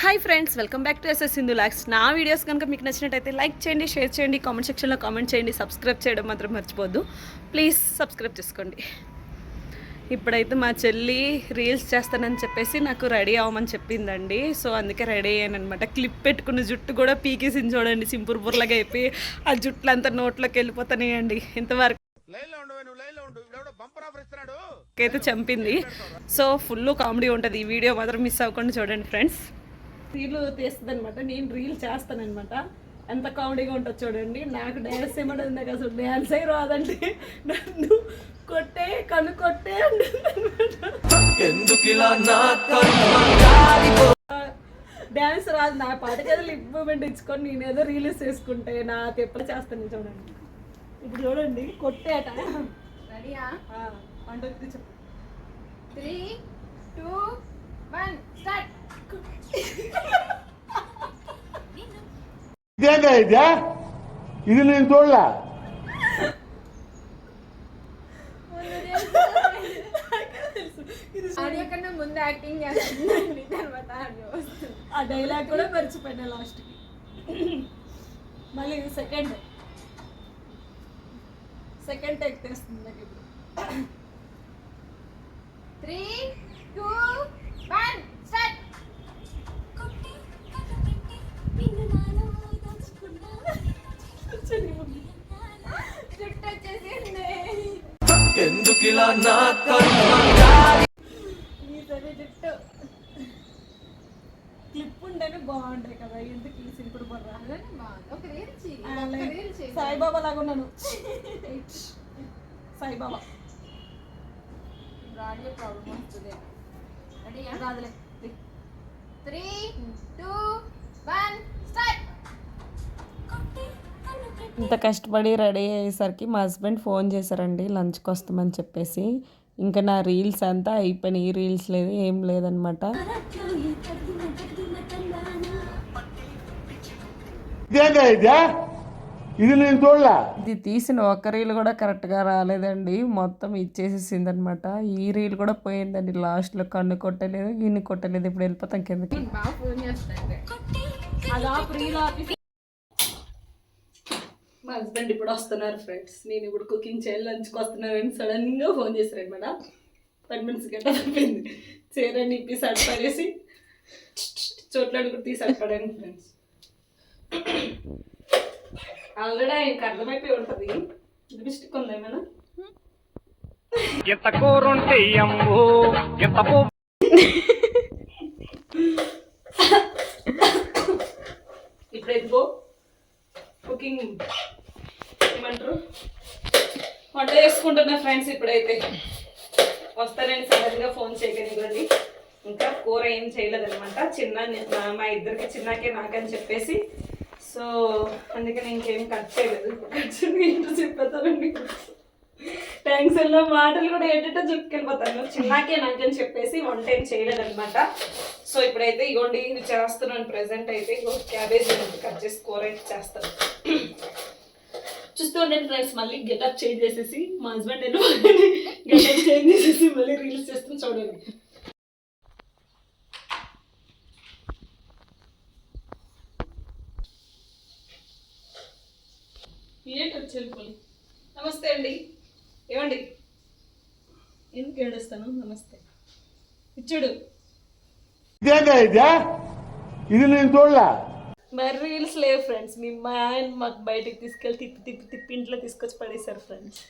Hi friends, welcome back to SS Sindhu లాక్స్. నా videos కనుక మీకు నచ్చినట్టయితే లైక్ చేయండి, షేర్ చేయండి, కామెంట్ సెక్షన్లో కామెంట్ చేయండి, సబ్స్క్రైబ్ చేయడం మాత్రం మర్చిపోద్దు. ప్లీజ్ సబ్స్క్రైబ్ చేసుకోండి. ఇప్పుడైతే మా చెల్లి రీల్స్ చేస్తానని చెప్పేసి నాకు రెడీ అవ్వమని చెప్పిందండి. సో అందుకే రెడీ అయ్యాను అనమాట. క్లిప్ పెట్టుకున్న జుట్టు కూడా పీకేసింది చూడండి, సింపుల్ బుర్రలాగా అయిపోయి ఆ జుట్లు అంతా నోట్లోకి వెళ్ళిపోతాయండి. ఇంతవరకు అయితే చంపింది. సో ఫుల్ కామెడీ ఉంటుంది. ఈ వీడియో మాత్రం మిస్ అవ్వకుండా చూడండి ఫ్రెండ్స్. రీల్ తీస్తుంది అనమాట, నేను రీల్ చేస్తానమాట. ఎంత కామెడీగా ఉంటుంది చూడండి. నాకు డ్యాన్స్ ఏమంటుంది, నాకు అసలు డ్యాన్స్ అయి రాదండి. నన్ను కొట్టే కను కొట్టే డ్యాన్స్ రాదు. నా పాటకి ఏదో లిప్ మూమెంట్ ఇచ్చుకొని నేనేదో రీల్స్ చేసుకుంటే నా తెప్పలు చేస్తాను చూడండి. ఇప్పుడు చూడండి, కొట్టేట అంటే చెప్పు. 3, 2, 1 స్టార్ట్. ఇదేందా ఇదే? ఇది నేను చూడలే. ఆడియో కన్నా ముందు యాక్టింగ్ చేస్తుంది, తర్వాత ఆడియో వస్తుంది. ఆ డైలాగ్ కూడా మర్చిపోయినా లాస్ట్కి. మళ్ళీ సెకండ్ టేక్ తెస్తుంది నాకు ఇప్పుడు. 3, 2, 1 స్టార్ట్. జుట్టు వచ్చేసింది. ఎందుకిలా నా జుట్టు క్లిప్ ఉంటేనే బాగుంటాయి కదా, ఎందుకు ఈ సింపుల్ బొర్రా. ఒక రీల్ సాయిబాబా లాగా ఉన్నాను. సాయిబాబా ఆడియో ప్రాబ్లం వస్తుంది. రెడీయా? రాదులే. 3, 2, 1 స్టార్ట్. ఇంత కష్టపడి రెడీ అయ్యేసరికి మా హస్బెండ్ ఫోన్ చేశారండి లంచ్కి వస్తామని చెప్పేసి. ఇంకా నా రీల్స్ అంతా అయిపోయినాయి. రీల్స్ లేదు, ఏం లేదనమాట. ఇది నేను చూడలే. ఇది తీసిన ఒక రీల్ కూడా కరెక్ట్గా రాలేదండి, మొత్తం ఇచ్చేసేసింది అనమాట. ఈ రీల్ కూడా పోయిందండి లాస్ట్లో. కన్ను కొట్టలేదు, గిన్నె కొట్టలేదు. ఇప్పుడు వెళ్ళిపోతాం కిందకి. బాగా ఫోన్ చేస్తాను. మా హస్బెండ్ ఇప్పుడు వస్తున్నారు ఫ్రెండ్స్. నేను ఇప్పుడు కుకింగ్ చేయాలి, లంచ్కి వస్తున్నారని సడన్గా ఫోన్ చేశారు అనమాట. 10 minutes గంట అయిపోయింది. చీరని ఇప్పి సరిపడేసి చోట్లను కూడా తీసి సరిపడాను ఫ్రెండ్స్. ఆల్రెడీ ఆయనకి అర్థమైపోయి ఉంటుంది. లిప్స్టిక్ ఉంది ఏమైనా. ఇప్పుడు ఎదుగో కుకింగ్ ఏమంటారు, వంట చేసుకుంటున్నా ఫ్రెండ్స్. ఇప్పుడైతే వస్తానని సడన్గా ఫోన్ చేయగలిగండి. ఇంకా కూర ఏం చేయలేదనమాట. మా ఇద్దరికి చిన్నకే నాకని చెప్పేసి, సో అందుకని ఇంకేం కట్ చేయలేదు. ఏంటో చెప్పేస్తానండి. థ్యాంక్స్ అన్న మాటలు కూడా ఏంటంటే చెప్పుకెళ్ళిపోతాను. చిన్నకే నాకని చెప్పేసి వంట ఏం చేయలేదనమాట. సో ఇప్పుడైతే ఇగోండి ఇవి చేస్తున్నాను. ప్రెసెంట్ అయితే ఇగో క్యాబేజ్ కట్ చేసి కూర అయితే చేస్తాను. చూస్తూ ఉండండి ఫ్రెండ్స్. మళ్ళీ గెటప్ చేంజ్ చేసేసి మా హస్బెండ్ గెటప్ చేంజ్ చేసేసి మళ్ళీ రీల్స్ చేస్తాను చూడండి. ఏంటి వచ్చేది పోలి. నమస్తే అండి. ఏమండి ఎందుకు ఏడుస్తాను? నమస్తే ఇచ్చుడు. ఇది నేను చూడలే. మరి రీల్స్ లేవు ఫ్రెండ్స్. మీ మా ఆయన మాకు బయటకు తీసుకెళ్ళి తిప్పి ఇంట్లో తీసుకొచ్చి పడేశారు ఫ్రెండ్స్.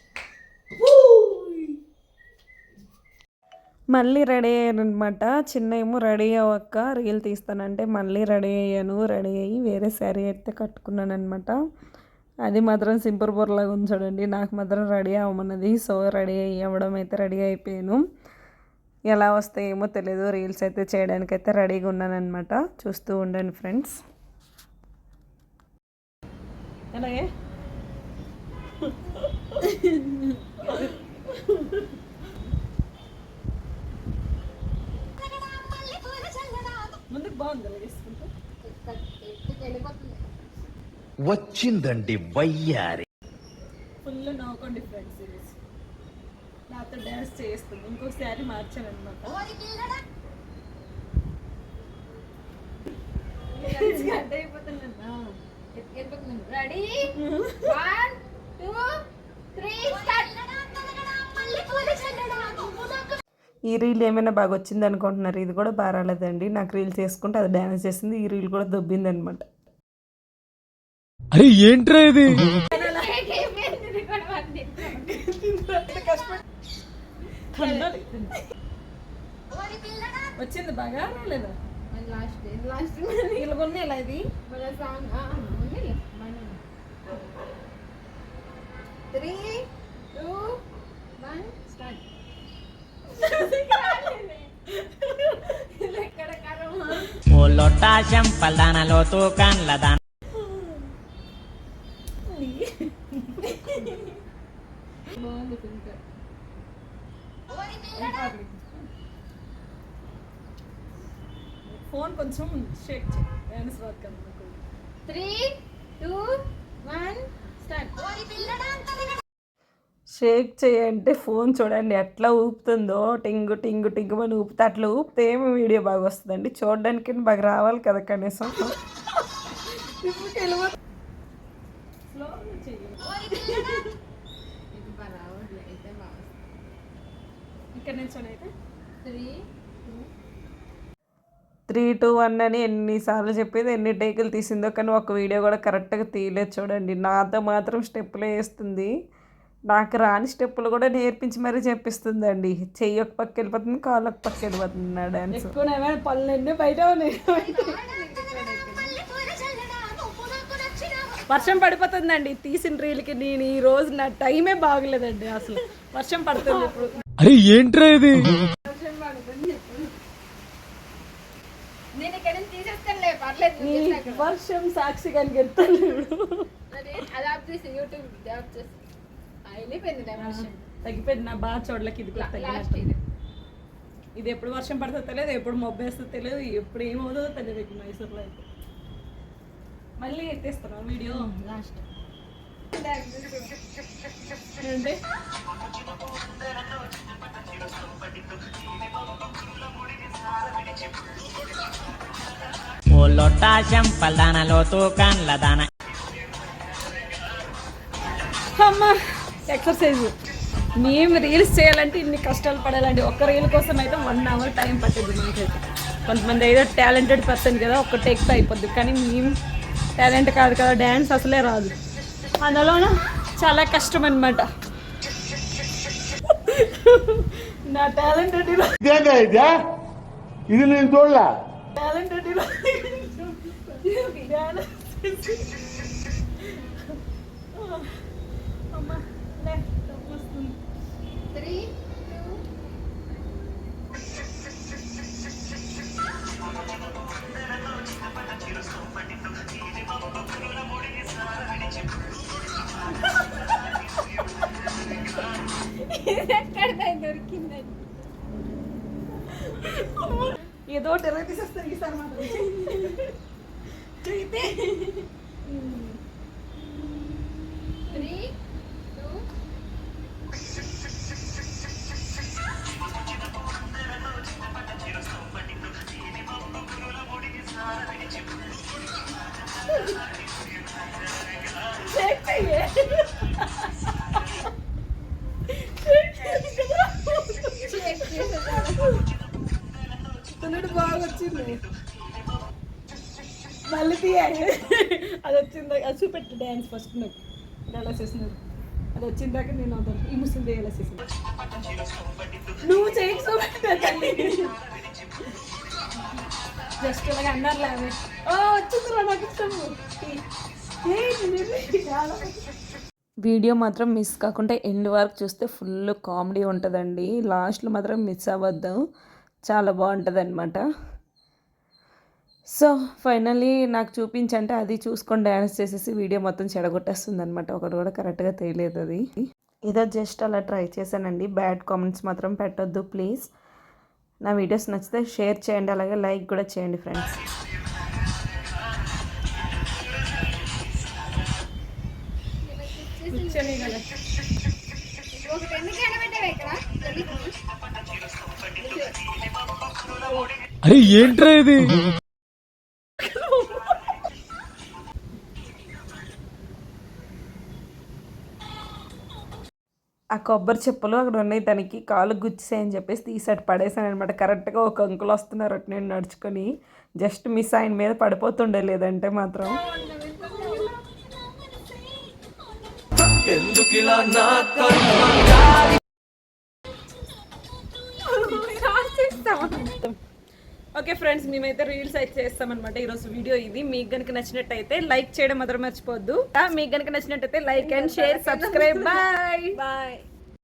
మళ్ళీ రెడీ అయ్యాను అనమాట. చిన్న ఏమో రెడీ అవ్వక రీల్ తీస్తానంటే మళ్ళీ రెడీ అయ్యాను. రెడీ అయ్యి వేరే శారీ అయితే కట్టుకున్నాను అనమాట. అది మాత్రం సింపుల్ బొర్రలాగా ఉంది చూడండి. నాకు మాత్రం రెడీ అవ్వమన్నది. సో రెడీ అవ్వడం అయితే రెడీ అయిపోయాను. ఎలా వస్తాయేమో తెలియదు. రీల్స్ అయితే చేయడానికి అయితే రెడీగా ఉన్నాను అనమాట. చూస్తూ ఉండండి ఫ్రెండ్స్. అలాగే ముందుకు బాగుంది తీసుకుంటే. వచ్చిందండి వయ్యారి. ఫుల్ నవ్వుకోండి ఫ్రెండ్స్. నాతో డ్యాన్స్ చేస్తుంది. ఇంకో శారీ మార్చాను అనమాట. గంట అయిపోతున్నాను వెళ్ళిపోతున్నాను రెడీ 1 2 3 స్టార్ట్ ఈ రీల్ ఏమైనా బాగా వచ్చింది అనుకుంటున్నారు, ఇది కూడా బాగా రాలేదండి. నాకు రీల్స్ చేసుకుంటే అది డ్యాన్స్ చేసింది, ఈ రీల్ కూడా దొబ్బింది అనమాట. అరే ఏంట్రా ఇది? వచ్చింది బాగా రాలేదా? లాస్ట్ వీళ్ళకి ఉన్నాయి ఇలా ఇది మన సాంగ్ ఉంది 3 2 1 స్టార్ట్ ఎక్కడ కరమా ఓ లొట్టా చెంపల్దానలో తూకండ్లదాన బాగుంది ఫిల్టర్ ఫోన్ కొంచెం షేక్ చేయి, డ్యాన్స్ వర్క్ కదా. 3 2 1 స్టార్ట్ షేక్ చేయంటే ఫోన్ చూడండి ఎట్లా ఊపుతుందో, టింగు టింగు టింగు అని ఊపితే అట్లా ఊపితే ఏమి వీడియో బాగా వస్తుందండి. చూడడానికి బాగా రావాలి కదా కనీసం. ఇది బరాబర్ అయితే బాగుంది ఇక్కడ నుంచి అయితే 3 3 2 1 అని ఎన్నిసార్లు చెప్పేది, ఎన్ని టేకులు తీసిందో, కానీ ఒక వీడియో కూడా కరెక్ట్గా తీయలేదు చూడండి. నాతో మాత్రం స్టెప్పులు వేస్తుంది, నాకు రాని స్టెప్పులు కూడా నేర్పించి మరీ చెప్పిస్తుందండి. చెయ్యి ఒక పక్క వెళ్ళిపోతుంది, కాళ్ళు ఒక పక్క వెళ్ళిపోతుంది నా డ్యాన్స్. ఎక్కువ పళ్ళన్నీ బయట ఉన్నాయి. వర్షం పడిపోతుందండి తీసిన రీల్కి. నేను ఈ రోజు నా టైమే బాగలేదండి, అసలు వర్షం పడుతుంది ఇప్పుడు. అరే ఏంట్రా ఇది? నేను ఇక్కడ నుంచి తీసేస్తానులే పర్లేదు నీ నువ్వు చేసాక. వర్షం సాక్షిగా గెలుతాను. అదే అది ఆప్ చేసి యూట్యూబ్ ఆప్ చేసి వెళ్ళిపోయింది వర్షం తగ్గిపోయింది నా బాగా చూడలేక. ఇది కూడా లాస్ట్ తగ్గినట్టు. ఇది ఇది ఎప్పుడు వర్షం పడుతుందో తెలియదు, ఎప్పుడు మొబ్బేస్తుందో తెలియదు, ఎప్పుడు ఏమవుతుందో తెలియదు. ఇక్కడ మైసూర్లో అయితే మళ్ళీ ఎత్తేస్తున్నాను వీడియో లాస్ట్ అంటే ఓ లొట్టా చెంపల్దానలో తూకండ్లదాన అమ్మ ఎక్సర్సైజ్. మేము రీల్స్ చేయాలంటే ఇన్ని కష్టాలు పడాలండి. ఒక్క రీల్ కోసం అయితే 1 అవర్ టైం పట్టింది మాకైతే. కొంతమంది ఏదో టాలెంటెడ్ పర్సన్ కదా, ఒక్క టేక్తో అయిపోద్ది. కానీ మేము టాలెంట్ కాదు కదా, డ్యాన్స్ అసలే రాదు. అందులోన చాలా కష్టం అనమాట. నా టాలెంటెడ్ ఇదేంటా ఇదే? ఇది నేను చూడలే. టాలెంటెడ్ అమ్మ లే వస్తుంది. 3 2 ఎక్కడ దొరికిందని ఏదో టెర్ర తీసేస్తారు ఈసారి మాత్రం అయితే 3 2 తునుడు బాగా వచ్చింది. మళ్ళీ తీయాలి. అది వచ్చిందా అది చూపెట్టు డ్యాన్స్ ఫస్ట్ నాకు ఎలా చేసినది. అది వచ్చిందాక నేను వదలను. ఈ ముస్లిం ఎలా చేసింది నువ్వు చేయకు చూపెట్టాలి. జస్ట్ ఇలాగ అన్నారు లేవే. వచ్చిందిరా నాకు ఇష్టము. వీడియో మాత్రం మిస్ కాకుండా ఎండ్ వరకు చూస్తే ఫుల్ కామెడీ ఉంటుందండి. లాస్ట్లో మాత్రం మిస్ అవ్వద్దు, చాలా బాగుంటుంది అనమాట. సో ఫైనల్లీ నాకు చూపించంటే అది చూసుకొని డ్యాన్స్ చేసేసి వీడియో మొత్తం చెడగొట్టేస్తుంది అనమాట. ఒకటి కూడా కరెక్ట్గా తెలియదు. అది ఏదో జస్ట్ అలా ట్రై చేశానండి. బ్యాడ్ కామెంట్స్ మాత్రం పెట్టొద్దు ప్లీజ్. నా వీడియోస్ నచ్చితే షేర్ చేయండి, అలాగే లైక్ కూడా చేయండి ఫ్రెండ్స్. కూర్చొని కదా ఒక పెన్ను క్యాన్ పెట్టావా ఇక్కడ అరే ఏంట్రా ఇది? ఆ కొబ్బరి చెప్పులు అక్కడ ఉన్నాయి, తనకి కాలు గుచ్చేసాయని చెప్పేసి తీసాడు పడేసాను అనమాట. కరెక్ట్గా ఒక అంకుల్ వస్తున్నారు అటు నేను నడుచుకొని, జస్ట్ మిస్ ఆయన మీద పడిపోతుండే, లేదంటే మాత్రం ఓకే ఫ్రెండ్స్, మేమైతే రీల్స్ అయితే చేస్తామన్నమాట. ఈరోజు వీడియో ఇది. మీకు కనుక నచ్చినట్టయితే లైక్ చేయడం మాత్రం మర్చిపోద్దు. మీకు కనుక నచ్చినట్టయితే like and share, subscribe. Bye.